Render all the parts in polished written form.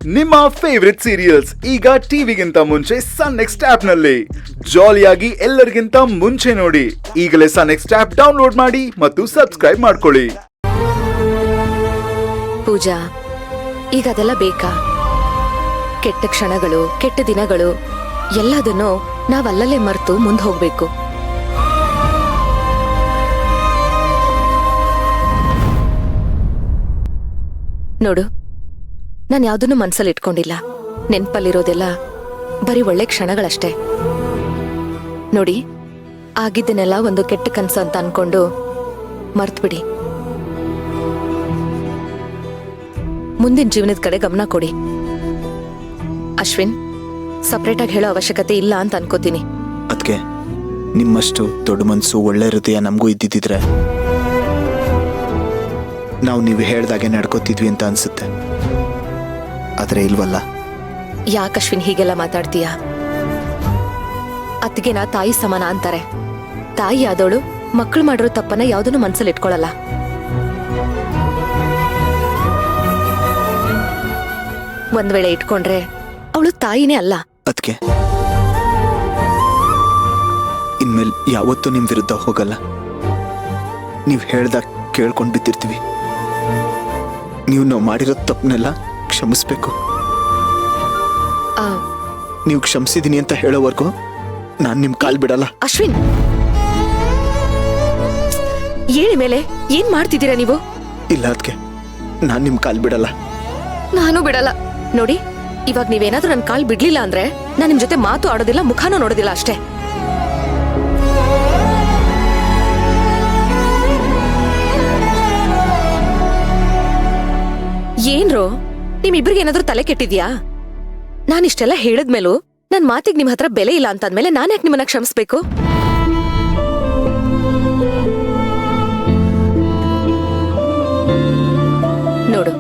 ನಿಮ್ಮ favourite serials ಈಗ ಟಿವಿಗಿಂತ ಮುಂಚೆ ಸನ್ ನೆಕ್ಸ್ಟ್ ಆಪ್ ನಲ್ಲಿ ಜಾಲಿಯಾಗಿ ಎಲ್ಲರಿಗಿಂತ ಮುಂಚೆ ನೋಡಿ. ಈಗಲೇ ಸನ್ ನೆಕ್ಸ್ಟ್ ಆಪ್ ಡೌನ್ಲೋಡ್ ಮಾಡಿ ಮತ್ತು ಸಬ್ಸ್ಕ್ರೈಬ್ ಮಾಡ್ಕೊಳ್ಳಿ. ಪೂಜಾ, ಈಗ ಅದೆಲ್ಲ ಬೇಕಾ? ಕೆಟ್ಟ ಕ್ಷಣಗಳು, ಕೆಟ್ಟ ದಿನಗಳು ಎಲ್ಲದನ್ನು ನಾವಲ್ಲೇ ಮರೆತು ಮುಂದೆ ಹೋಗ್ಬೇಕು. ನೋಡು, ನಾನು ಯಾವುದನ್ನು ಮನ್ಸಲ್ಲಿ ಇಟ್ಕೊಂಡಿಲ್ಲ. ನೆನ್ಪಲ್ಲಿರೋದೆಲ್ಲ ಬರೀ ಒಳ್ಳೆ ಕ್ಷಣಗಳಷ್ಟೇ. ನೋಡಿ, ಆಗಿದ್ದನ್ನೆಲ್ಲ ಒಂದು ಕೆಟ್ಟ ಕನಸು ಅಂತ ಅನ್ಕೊಂಡು ಮರ್ತ್ಬಿಡಿ. ಮುಂದಿನ ಜೀವನದ ಕಡೆ ಗಮನ ಕೊಡಿ. ಅಶ್ವಿನ್, ಸಪ್ರೇಟ್ ಆಗಿ ಹೇಳೋ ಅವಶ್ಯಕತೆ ಇಲ್ಲ ಅಂತ ಅನ್ಕೋತೀನಿ. ಅದಕ್ಕೆ ನಿಮ್ಮಷ್ಟು ದೊಡ್ಡ ಮನಸ್ಸು, ಒಳ್ಳೆ ಹೃದಯ ನಮಗೂ ಇದ್ದಿದ್ದಿದ್ರೆ ನಾವು ನೀವು ಹೇಳ್ದಾಗೆ ನಡ್ಕೋತಿದ್ವಿ ಅಂತ ಅನ್ಸುತ್ತೆ. ಆದ್ರೆ ಇಲ್ವಲ್ಲ. ಯಾಕೆ ಅಶ್ವಿನ್ ಹೀಗೆಲ್ಲ ಮಾತಾಡ್ತೀಯ? ಅತ್ತಿಗೆ ನಾ ತಾಯಿ ಸಮಾನ ಅಂತಾರೆ. ತಾಯಿ ಆದವಳು ಮಕ್ಕಳು ಮಾಡಿರೋ ತಪ್ಪನ್ನ ಯಾವುದನ್ನು ಮನ್ಸಲ್ಲಿ ಇಟ್ಕೊಳ್ಳಲ್ಲ. ಒಂದ್ ವೇಳೆ ಇಟ್ಕೊಂಡ್ರೆ ಅವಳು ತಾಯಿನೇ ಅಲ್ಲ. ಅದಕ್ಕೆ ಇನ್ಮೇಲೆ ಯಾವತ್ತೂ ನಿಮ್ ವಿರುದ್ಧ ಹೋಗಲ್ಲ. ನೀವ್ ಹೇಳ್ದಾಗ ಕೇಳ್ಕೊಂಡ್ ಬಿದ್ದಿರ್ತೀವಿ. ನೀವು ನಾವು ಮಾಡಿರೋ ತಪ್ಪನೆಲ್ಲ ಕ್ಷಮಿಸ್ಬೇಕು. ನೀವು ಕ್ಷಮಿಸಿದೀನಿ ಅಂತ ಹೇಳೋವರೆಗೂ ನಾನ್ ನಿಮ್ ಕಾಲ್ ಬಿಡಲ್ಲ. ಅಶ್ವಿನ್, ಹೇಳಿ ಮೇಲೆ ಏನ್ ಮಾಡ್ತಿದ್ದೀರಾ ನೀವು? ಇಲ್ಲ, ಅದಕ್ಕೆ ನಾನ್ ನಿಮ್ ಕಾಲ್ ಬಿಡಲ್ಲ. ನಾನು ಬಿಡಲ್ಲ. ನೋಡಿ, ಇವಾಗ ನೀವೇನಾದ್ರೂ ನನ್ ಕಾಲ್ ಬಿಡ್ಲಿಲ್ಲ ಅಂದ್ರೆ ನಾನ್ ನಿಮ್ ಜೊತೆ ಮಾತು ಆಡೋದಿಲ್ಲ, ಮುಖಾನೂ ನೋಡೋದಿಲ್ಲ ಅಷ್ಟೇ. ಏನ್ರೋ, ನಿಮ್ಮಿಬ್ರಿಗೆ ಏನಾದ್ರೂ ತಲೆ ಕೆಟ್ಟಿದ್ಯಾ? ನಾನಿಷ್ಟೆಲ್ಲ ಹೇಳಿದ್ಮೇಲೂ ನನ್ ಮಾತಿಗೆ ನಿಮ್ ಹತ್ರ ಬೆಲೆ ಇಲ್ಲ ಅಂತಂದ್ಮೇಲೆ ನಾನ್ಯಾಕೆ ನಿಮ್ಮನ್ನ ಕ್ಷಮಿಸ್ಬೇಕು? ನೋಡು,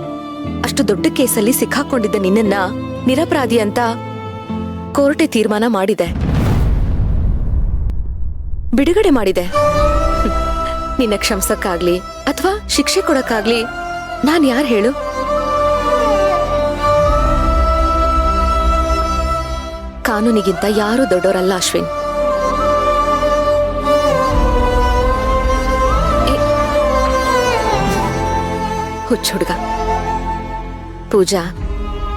ಅಷ್ಟು ದೊಡ್ಡ ಕೇಸಲ್ಲಿ ಸಿಕ್ಕಾಕೊಂಡಿದ್ದ ನಿನ್ನನ್ನ ನಿರಪರಾಧಿ ಅಂತ ಕೋರ್ಟೆ ತೀರ್ಮಾನ ಮಾಡಿದೆ, ಬಿಡುಗಡೆ ಮಾಡಿದೆ. ನಿನ್ನ ಕ್ಷಮಿಸಕ್ಕಾಗ್ಲಿ ಅಥವಾ ಶಿಕ್ಷೆ ಕೊಡಕ್ಕಾಗ್ಲಿ ನಾನ್ ಯಾರು ಹೇಳು? ಕಾನೂನಿಗಿಂತ ಯಾರೂ ದೊಡ್ಡವರಲ್ಲ ಅಶ್ವಿನ್. ಹುಚ್ಚ ಹುಡುಗ. ಪೂಜಾ,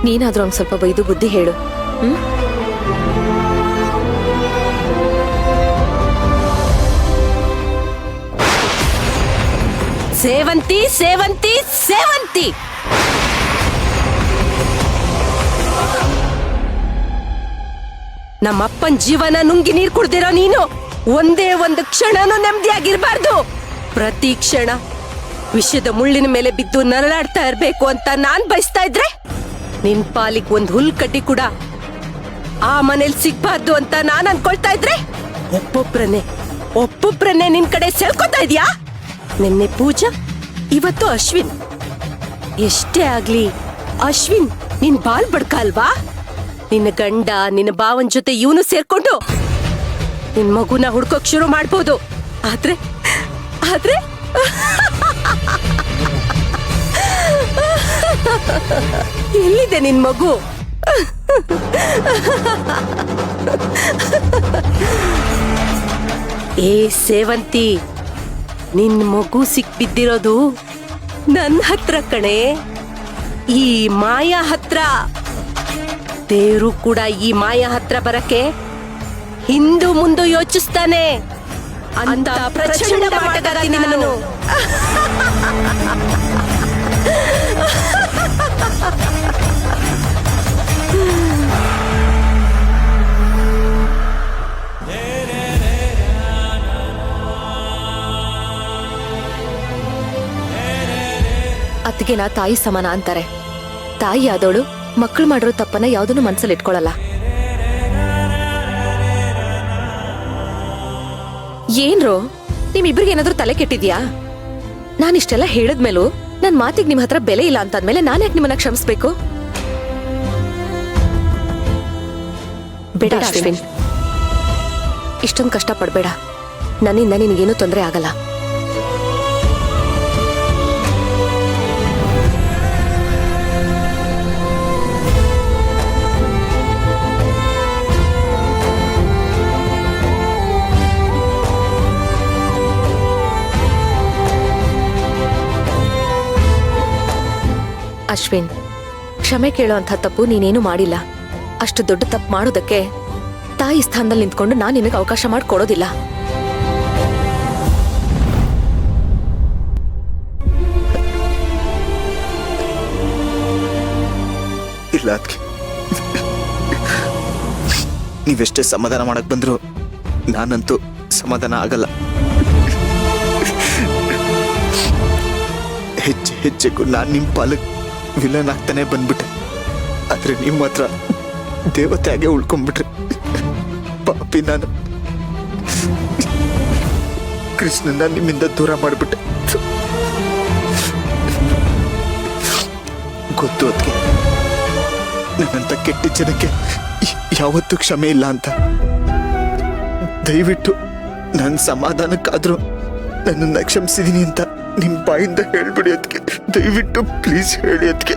ನೀನಾದ್ರೂ ಒಂದ್ ಸ್ವಲ್ಪ ಬೈದು ಬುದ್ಧಿ ಹೇಳು. ಸೇವಂತಿ, ಸೇವಂತಿ, ಸೇವಂತಿ, ನಮ್ಮಪ್ಪನ್ ಜೀವನ ನುಂಗಿ ನೀರ್ ಕುಡ್ದಿರೋ ನೀನು ಒಂದೇ ಒಂದು ಕ್ಷಣನೂ ನೆಮ್ಮದಿಯಾಗಿರ್ಬಾರ್ದು. ಪ್ರತಿ ಕ್ಷಣ ವಿಷಯದ ಮುಳ್ಳಿನ ಮೇಲೆ ಬಿದ್ದು ನರಳಾಡ್ತಾ ಇರ್ಬೇಕು ಅಂತ ನಾನ್ ಬಯಸ್ತಾ ಇದ್ರೆ, ನಿನ್ ಪಾಲಿಗೆ ಒಂದ್ ಹುಲ್ ಕಡ್ಡಿ ಕೂಡ ಆ ಮನೇಲಿ ಸಿಗ್ಬಾರ್ದು ಅಂತ ನಾನ್ ಅನ್ಕೊಳ್ತಾ ಇದ್ರೆ, ಒಬ್ಬೊಬ್ರನ್ನೇ ನಿನ್ ಕಡೆ ಸೆಳ್ಕೊತಾ ಇದ್ಯಾ? ನಿನ್ನೆ ಪೂಜಾ, ಇವತ್ತು ಅಶ್ವಿನ್. ಎಷ್ಟೇ ಆಗ್ಲಿ ಅಶ್ವಿನ್ ನಿನ್ ಬಾಲ್ ಬಡ್ಕ ಅಲ್ವಾ? ನಿನ್ನ ಗಂಡ, ನಿನ್ನ ಬಾವನ್ ಜೊತೆ ಇವನು ಸೇರ್ಕೊಂಡು ನಿನ್ ಮಗುನ ಹುಡ್ಕೋಕ್ ಶುರು ಮಾಡ್ಬೋದು. ಆದ್ರೆ ಆದ್ರೆ ಎಲ್ಲಿದೆ ನಿನ್ ಮಗು? ಏ ಸೇವಂತಿ, ನಿನ್ ಮಗು ಸಿಕ್ಬಿದ್ದಿರೋದು ನನ್ನ ಹತ್ರ ಕಣೆ, ಈ ಮಾಯಾ ಹತ್ರ. ದೇವ್ರು ಕೂಡ ಈ ಮಾಯಾ ಹತ್ರ ಬರಕ್ಕೆ ಹಿಂದು ಮುಂದು ಯೋಚಿಸ್ತಾನೆ ಅಂತ ಪ್ರಚಂಡ ಮಾಟಗಾತಿ ನಾನು. ಅತ್ತಿಗೆ ನಾ ತಾಯಿ ಸಮಾನ ಅಂತಾರೆ. ತಾಯಿ ಆದವಳು ಮಕ್ಕಳು ಮಾಡಿರೋ ತಪ್ಪನ್ನ ಯಾವುದನ್ನು ಮನ್ಸಲ್ಲಿ ಇಟ್ಕೊಳ್ಳಲ್ಲ. ಏನ್ರೋ, ನಿಮ್ಮಿಬ್ರಿಗೆ ಏನಾದ್ರೂ ತಲೆ ಕೆಟ್ಟಿದ್ಯಾ? ನಾನಿಷ್ಟೆಲ್ಲ ಹೇಳಿದ್ಮೇಲೂ ನನ್ ಮಾತಿಗೆ ನಿಮ್ ಹತ್ರ ಬೆಲೆ ಇಲ್ಲ ಅಂತಂದ್ಮೇಲೆ ನಾನ್ಯಾಕೆ ನಿಮ್ಮನ್ನ ಕ್ಷಮಿಸ್ಬೇಕು? ಬೇಡ ಅಶ್ವಿನ್, ಇಷ್ಟೊಂದು ಕಷ್ಟ ಪಡ್ಬೇಡ. ನನ್ನಿಂದ ನಿನಗೇನು ತೊಂದರೆ ಆಗಲ್ಲ. ಅಶ್ವಿನ್, ಕ್ಷಮೆ ಕೇಳೋ ಅಂಥ ತಪ್ಪು ನೀನೇನು ಮಾಡಿಲ್ಲ. ಅಷ್ಟು ದೊಡ್ಡ ತಪ್ಪು ಮಾಡೋದಕ್ಕೆ ತಾಯಿ ಸ್ಥಾನದಲ್ಲಿ ನಿಂತ್ಕೊಂಡು ನಾನು ನಿನಗೆ ಅವಕಾಶ ಮಾಡಿಕೊಡೋದಿಲ್ಲ. ಇಲ್ಲ ಅದಕ್ಕೆ ನೀವೆಷ್ಟೇ ಸಮಾಧಾನ ಮಾಡಕ್ ಬಂದ್ರು ನಾನಂತೂ ಸಮಾಧಾನ ಆಗಲ್ಲ. ಹೆಜ್ಜೆ ಹೆಜ್ಜೆಗೂ ನಾನು ನಿಮ್ಮ ಪಾಲಕ್ ವಿಲನ್ ಆಗ್ತಾನೆ ಬಂದ್ಬಿಟ್ಟೆ. ಆದ್ರೆ ನೀವು ಮಾತ್ರ ದೇವತೆಯಾಗೆ ಉಳ್ಕೊಂಡ್ಬಿಟ್ರಿ. ಪಾಪಿ ನಾನು ಕೃಷ್ಣನ ನಿಮ್ಮಿಂದ ದೂರ ಮಾಡಿಬಿಟ್ಟೆ. ಗೊತ್ತು ಅದಕ್ಕೆ ನನ್ನಂತ ಕೆಟ್ಟ ಜನಕ್ಕೆ ಯಾವತ್ತೂ ಕ್ಷಮೆ ಇಲ್ಲ ಅಂತ. ದಯವಿಟ್ಟು ನನ್ನ ಸಮಾಧಾನಕ್ಕಾದ್ರೂ ನನ್ನನ್ನು ಕ್ಷಮಿಸಿದೀನಿ ಅಂತ ನಿಮ್ಮ ಬಾಯಿಂದ ಹೇಳ್ಬಿಡಿ ಅದಕ್ಕೆ. ದಯವಿಟ್ಟು ಪ್ಲೀಸ್ ಹೇಳಿ ಅದಕ್ಕೆ.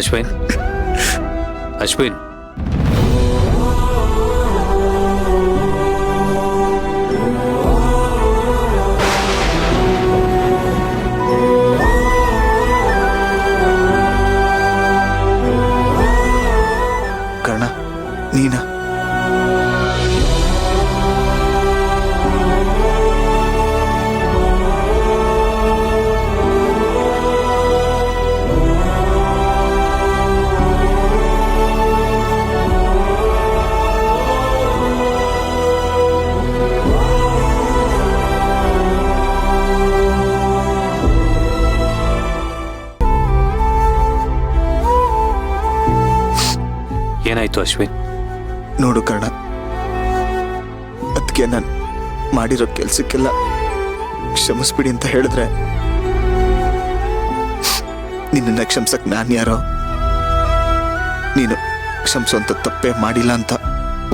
ಅಶ್ವಿನ್, ಅಶ್ವಿನ್, ಕರ್ಣ ನೀನಾ? ಏನಾಯ್ತು ಅಶ್ವಿನ್? ನೋಡು ಕರ್ಣ, ಅದಕ್ಕೆ ನಾನು ಮಾಡಿರೋ ಕೆಲ್ಸಕ್ಕೆಲ್ಲ ಕ್ಷಮಿಸ್ಬಿಡಿ ಅಂತ ಹೇಳಿದ್ರೆ ನಿನ್ನ ಕ್ಷಮಿಸಕ್ ನಾನು ಯಾರೋ, ನೀನು ಕ್ಷಮಿಸುವಂತ ತಪ್ಪೇ ಮಾಡಿಲ್ಲ ಅಂತ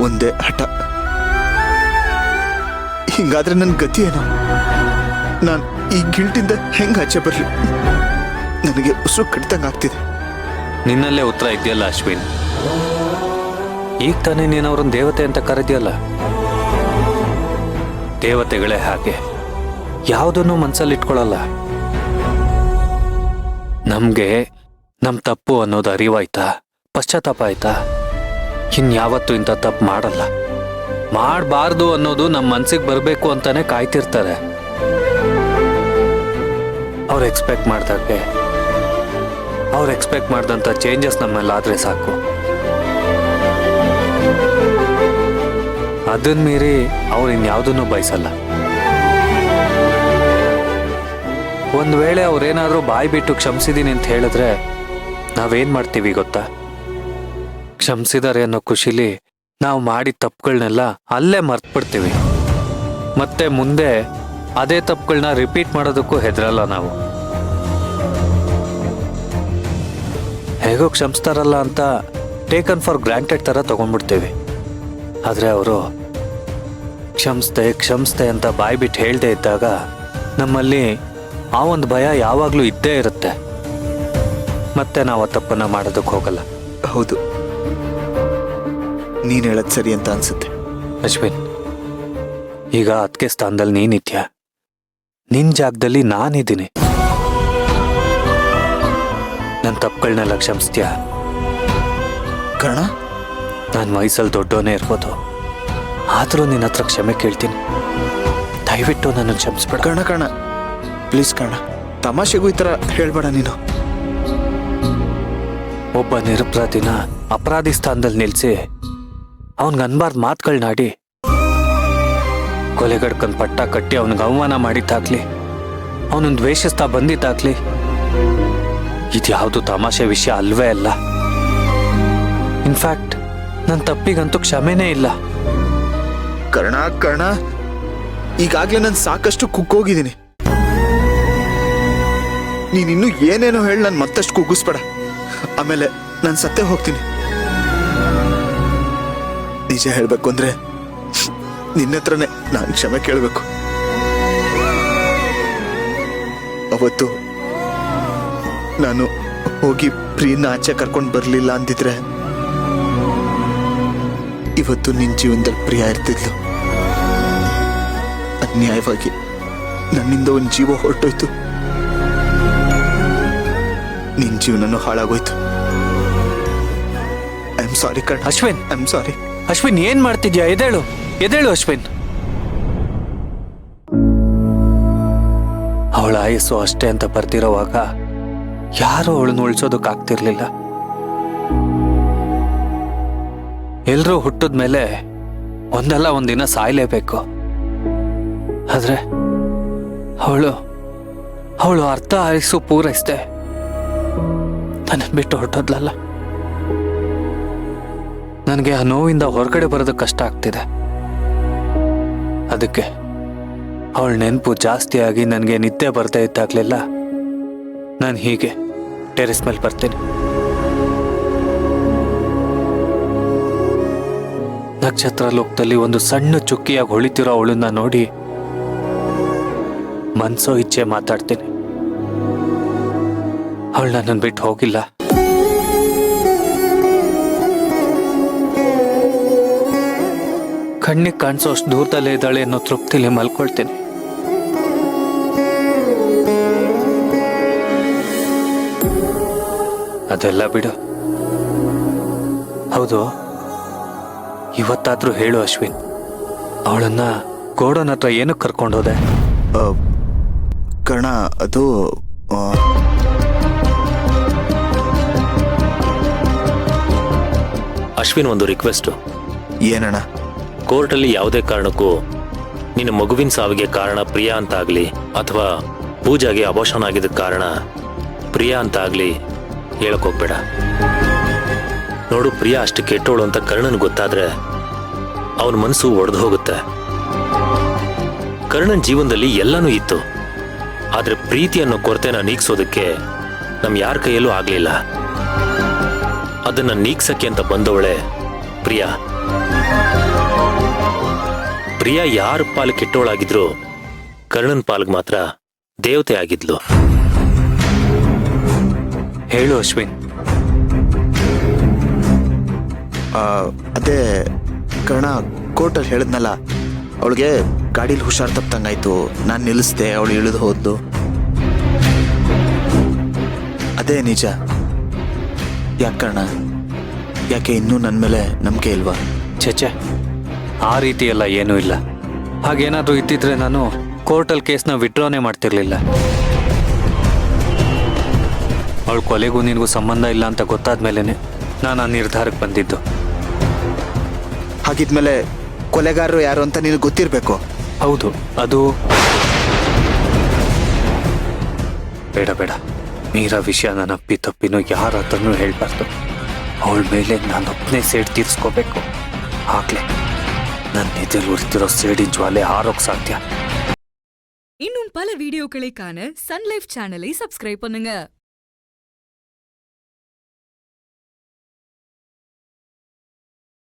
ಒಂದೇ ಹಠ. ಹಿಂಗಾದ್ರೆ ನನ್ನ ಗತಿ ಏನೋ? ನಾನು ಈ ಗಿಲ್ಟಿಂದ ಹೆಂಗ್ ಆಚೆ ಬರ್ಲಿ? ನನಗೆ ಉಸಿರು ಕಡಿತಂಗ ಆಗ್ತಿದೆ. ನಿನ್ನಲ್ಲೇ ಉತ್ತರ ಇದೆಯಲ್ಲ ಅಶ್ವಿನ್. ಈಗ ತಾನೇ ನೀನು ಅವ್ರನ್ನ ದೇವತೆ ಅಂತ ಕರೆದಿಯಲ್ಲ. ದೇವತೆಗಳೇ ಹಾಗೆ ಯಾವುದನ್ನು ಮನಸ್ಸಲ್ಲಿ ಇಟ್ಕೊಳ್ಳಲ್ಲ. ನಮ್ಗೆ ನಮ್ ತಪ್ಪು ಅನ್ನೋದು ಅರಿವಾಯ್ತಾ, ಪಶ್ಚಾತ್ತಾಪ ಆಯ್ತಾ, ಇನ್ಯಾವತ್ತೂ ಇಂಥ ತಪ್ಪು ಮಾಡಲ್ಲ. ಮಾಡಬಾರ್ದು ಅನ್ನೋದು ನಮ್ಮ ಮನ್ಸಿಗೆ ಬರಬೇಕು ಅಂತಾನೆ ಕಾಯ್ತಿರ್ತಾರೆ. ಅವ್ರು ಎಕ್ಸ್ಪೆಕ್ಟ್ ಮಾಡ್ದಂಥ ಚೇಂಜಸ್ ನಮ್ಮಲ್ಲಾದ್ರೆ ಸಾಕು. ಅದನ್ನ ಮೀರಿ ಅವ್ರು ಇನ್ಯಾವುದನ್ನು ಬಯಸಲ್ಲ. ಒಂದ್ ವೇಳೆ ಅವ್ರೇನಾದ್ರೂ ಬಾಯಿ ಬಿಟ್ಟು ಕ್ಷಮಿಸಿದೀನಿ ಅಂತ ಹೇಳಿದ್ರೆ ನಾವೇನ್ ಮಾಡ್ತೀವಿ ಗೊತ್ತಾ? ಕ್ಷಮಿಸಿದಾರೆ ಅನ್ನೋ ಖುಷಿಲಿ ನಾವು ಮಾಡಿದ ತಪ್ಪುಗಳನ್ನೆಲ್ಲ ಅಲ್ಲೇ ಮರ್ತ್ಬಿಡ್ತೀವಿ. ಮತ್ತೆ ಮುಂದೆ ಅದೇ ತಪ್ಪುಗಳನ್ನ ರಿಪೀಟ್ ಮಾಡೋದಕ್ಕೂ ಹೆದರಲ್ಲ ನಾವು. ಹೇಗೋ ಕ್ಷಮಿಸ್ತಾರಲ್ಲ ಅಂತ ಟೇಕನ್ ಫಾರ್ ಗ್ರಾಂಟೆಡ್ ಥರ ತಗೊಂಡ್ಬಿಡ್ತೀವಿ. ಆದರೆ ಅವರು ಕ್ಷಮಿಸ್ತೆ ಅಂತ ಬಾಯಿ ಬಿಟ್ಟು ಹೇಳ್ದೆ ಇದ್ದಾಗ ನಮ್ಮಲ್ಲಿ ಆ ಒಂದು ಭಯ ಯಾವಾಗಲೂ ಇದ್ದೇ ಇರುತ್ತೆ. ಮತ್ತೆ ನಾವು ಆ ತಪ್ಪನ್ನ ಮಾಡೋದಕ್ಕೆ ಹೋಗಲ್ಲ. ಹೌದು, ನೀನ್ ಹೇಳದ್ ಸರಿ ಅಂತ ಅನ್ಸುತ್ತೆ. ಅಶ್ವಿನ್, ಈಗ ಅದಕ್ಕೆ ಸ್ಥಾನದಲ್ಲಿ ನೀನಿದ್ಯಾ, ನಿನ್ ಜಾಗದಲ್ಲಿ ನಾನಿದ್ದೀನಿ. ನನ್ನ ತಪ್ಪುಗಳನ್ನೆಲ್ಲ ಕ್ಷಮಿಸ್ತೀಯಾ? ಕರ್ಣ, ನಾನು ವಯಸ್ಸಲ್ಲಿ ದೊಡ್ಡವನೇ ಇರ್ಬೋದು, ಆದರೂ ನಿನ್ನ ಹತ್ರ ಕ್ಷಮೆ ಕೇಳ್ತೀನಿ. ದಯವಿಟ್ಟು ನನ್ನ ಕ್ಷಮಿಸ್ಬೇಡ. ಕರ್ಣ ಪ್ಲೀಸ್ ಕರ್ಣ, ತಮಾಷೆಗೂ ಈ ಥರ ಹೇಳ್ಬೇಡ ನೀನು. ಒಬ್ಬ ನಿರಪರಾಧಿನ ಅಪರಾಧಿ ಸ್ಥಾನದಲ್ಲಿ ನಿಲ್ಲಿಸಿ ಅವನ್ಗೆ ಅನ್ಬಾರ್ದು ಮಾತುಗಳನ್ನಾಡಿ ಕೊಲೆಗಡ್ಕಂದು ಪಟ್ಟ ಕಟ್ಟಿ ಅವನಿಗೆ ಅವಮಾನ ಮಾಡಿದ್ದಾಗ್ಲಿ, ಅವನನ್ನು ದ್ವೇಷಿಸ್ತಾ ಬಂದಿದ್ದಾಗ್ಲಿ, ಇದ್ಯಾವುದು ತಮಾಷೆ ವಿಷಯ ಅಲ್ವೇ ಅಲ್ಲ. ಇನ್ಫ್ಯಾಕ್ಟ್ ನನ್ನ ತಪ್ಪಿಗಂತೂ ಕ್ಷಮೆನೇ ಇಲ್ಲ. ಕರ್ಣ, ಈಗಾಗ್ಲೇ ನಾನು ಸಾಕಷ್ಟು ಕುಕ್ಕೋಗಿದ್ದೀನಿ. ನೀನಿನ್ನೂ ಏನೇನೋ ಹೇಳಿ ನಾನು ಮತ್ತಷ್ಟು ಕುಗ್ಗಿಸ್ಬೇಡ. ಆಮೇಲೆ ನಾನು ಸತ್ತೇ ಹೋಗ್ತೀನಿ. ನಿಜ ಹೇಳ್ಬೇಕು ಅಂದ್ರೆ ನಿನ್ನ ಹತ್ರನೇ ನಾನು ಕ್ಷಮೆ ಕೇಳಬೇಕು. ಅವತ್ತು ನಾನು ಹೋಗಿ ಪ್ರೀನ ಆಚೆ ಕರ್ಕೊಂಡು ಬರಲಿಲ್ಲ ಅಂದಿದ್ರೆ ಇವತ್ತು ನಿನ್ನ ಜೀವನದಲ್ಲಿ ಪ್ರಿಯ ಇರ್ತಿದ್ಲು. ಅನ್ಯಾಯವಾಗಿ ನನ್ನಿಂದ ಒಂದು ಜೀವ ಹೊರಟೋಯ್ತು. ಜೀವನನೂ ಹಾಳಾಗೋಯ್ತು. ಐ ಆಮ್ ಸಾರಿ ಕಣ್. Ashwin, I am sorry. Ashwin ಏನ್ ಮಾಡ್ತಿದ್ಯಾ? ಎದೇಳು ಎದೇಳು ಅಶ್ವಿನ್. ಅವಳ ಆಯಸ್ಸು ಅಷ್ಟೇ ಅಂತ ಬರ್ತಿರೋವಾಗ ಯಾರು ಅವಳನ್ನ ಉಳಿಸೋದಕ್ಕಾಗ್ತಿರ್ಲಿಲ್ಲ. ಎಲ್ರೂ ಹುಟ್ಟಿದ್ಮೇಲೆ ಒಂದಲ್ಲ ಒಂದಿನ ಸಾಯ್ಲೇಬೇಕು. ಆದ್ರೆ ಅವಳು ಅರ್ಧ ಆಯಸ್ಸು ಪೂರೈಸ್ದೆ ನನ್ನ ಬಿಟ್ಟು ಹೊರಟೋದ್ಲಲ್ಲ. ನನಗೆ ಆ ನೋವಿಂದ ಹೊರಗಡೆ ಬರೋದಕ್ಕೆ ಕಷ್ಟ ಆಗ್ತಿದೆ. ಅದಕ್ಕೆ ಅವಳ ನೆನಪು ಜಾಸ್ತಿ ಆಗಿ ನನಗೆ ನಿದ್ದೆ ಬರ್ತಾ ಇದ್ದಾಗಲೆಲ್ಲ ನಾನು ಹೀಗೆ ಟೆರೆಸ್ ಮೇಲೆ ಬರ್ತೀನಿ. ನಕ್ಷತ್ರ ಲೋಕದಲ್ಲಿ ಒಂದು ಸಣ್ಣ ಚುಕ್ಕಿಯಾಗಿ ಹೊಳಿತಿರೋ ಅವಳನ್ನ ನೋಡಿ ಮನ್ಸೋ ಇಚ್ಛೆ ಮಾತಾಡ್ತೀನಿ. ಅವಳು ನನ್ನನ್ನು ಬಿಟ್ಟು ಹೋಗಿಲ್ಲ. ಕಣ್ಣಿಗೆ ಕಾಣಿಸೋ ಅಷ್ಟು ದೂರದಲ್ಲೇ ಇದ್ದಾಳೆ ಅನ್ನೋ ತೃಪ್ತಿಲಿ ಮಲ್ಕೊಳ್ತೀನಿ. ಅದೆಲ್ಲ ಬಿಡು. ಹೌದು, ಇವತ್ತಾದ್ರೂ ಹೇಳು ಅಶ್ವಿನ್, ಅವಳನ್ನ ಗೋಡನ್ ಹತ್ರ ಏನಕ್ಕೆ ಕರ್ಕೊಂಡೋದೆ? ಕರ್ಣ, ಅದು ಅಶ್ವಿನ್, ಒಂದು ರಿಕ್ವೆಸ್ಟು. ಏನಣ್ಣ? ಕೋರ್ಟಲ್ಲಿ ಯಾವುದೇ ಕಾರಣಕ್ಕೂ ನಿನ್ನ ಮಗುವಿನ ಸಾವಿಗೆ ಕಾರಣ ಪ್ರಿಯಾ ಅಂತ ಆಗಲಿ ಅಥವಾ ಪೂಜಾಗೆ ಅಬೋಷನ್ ಆಗಿದ್ದಕ್ಕೆ ಕಾರಣ ಪ್ರಿಯಾ ಅಂತ ಆಗಲಿ ಹೇಳಕ್ ಹೋಗ್ಬೇಡ. ನೋಡು, ಪ್ರಿಯಾ ಅಷ್ಟು ಕೆಟ್ಟೋಳು ಅಂತ ಕರ್ಣನ್ ಗೊತ್ತಾದ್ರೆ ಅವನ ಮನಸ್ಸು ಒಡೆದು ಹೋಗುತ್ತೆ. ಕರ್ಣನ್ ಜೀವನದಲ್ಲಿ ಎಲ್ಲನೂ ಇತ್ತು, ಆದ್ರೆ ಪ್ರೀತಿ ಅನ್ನೋ ಕೊರತೆನ ನೀಗ್ಸೋದಕ್ಕೆ ನಮ್ ಯಾರ ಕೈಯಲ್ಲೂ ಆಗ್ಲಿಲ್ಲ. ಅದನ್ನ ನೀಗ್ಸಕ್ಕೆ ಅಂತ ಬಂದವಳೆ ಪ್ರಿಯಾ. ಪ್ರಿಯಾ ಯಾರ ಪಾಲು ಕೆಟ್ಟೋಳಾಗಿದ್ರು ಕರ್ಣನ್ ಪಾಲ್ಗೆ ಮಾತ್ರ ದೇವತೆ ಆಗಿದ್ಲು. ಹೇಳು ಅಶ್ವಿನ್. ಅದೇ ಕರ್ಣ, ಕೋರ್ಟಲ್ಲಿ ಹೇಳಿದ್ನಲ್ಲ, ಅವಳಿಗೆ ಗಾಡೀಲಿ ಹುಷಾರ್ ತಪ್ಪಂಗಾಯ್ತು. ನಾನು ನಿಲ್ಲಿಸ್ದೆ, ಅವಳು ಇಳಿದು ಹೋದ್ಲು. ಅದೇ ನಿಜ. ಯಾಕೆ ಕರ್ಣ? ಯಾಕೆ ಇನ್ನೂ ನನ್ನ ಮೇಲೆ ನಂಬಿಕೆ ಇಲ್ವಾ? ಛೆಛೆ, ಆ ರೀತಿ ಎಲ್ಲ ಏನೂ ಇಲ್ಲ. ಹಾಗೇನಾದ್ರೂ ಇದ್ದಿದ್ರೆ ನಾನು ಕೋರ್ಟಲ್ಲಿ ಕೇಸ್ನ ವಿಡ್ರಾನೇ ಮಾಡ್ತಿರ್ಲಿಲ್ಲ. ಅವಳು ಕೊಲೆಗೂ ನಿನಗೂ ಸಂಬಂಧ ಇಲ್ಲ ಅಂತ ಗೊತ್ತಾದ್ಮೇಲೆ ನಾನು ಆ ನಿರ್ಧಾರಕ್ಕೆ ಬಂದಿದ್ದು. ಹಾಗಿದ್ಮೇಲೆ ಕೊಲೆಗಾರರು ಯಾರು ಅಂತ ನಿನಗೆ ಗೊತ್ತಿರಬೇಕು. ಹೌದು, ಅದು ಬೇಡ ಬೇಡ. ಮೀರಾ ವಿಷಯ ನಾನು ಅಪ್ಪಿ ತಪ್ಪಿನೂ ಯಾರ ಹತ್ರನೂ ಹೇಳ್ಬಾರ್ದು. ಅವಳ ಮೇಲೆ ನಾನೊಬ್ಬನೇ ಸೇಡ್ ತೀರಿಸ್ಕೋಬೇಕು. ಆಗ್ಲೇ ನನ್ನ ಎದೆಯಲ್ಲಿ ಉರಿತಿರೋ சேடின் ஜுவாலை ஆரோக் சாத்தியா. இன்னும் பல வீடியோக்களை காண சன் லைஃப் சேனலை சப்ஸ்கிரைப் பண்ணுங்க.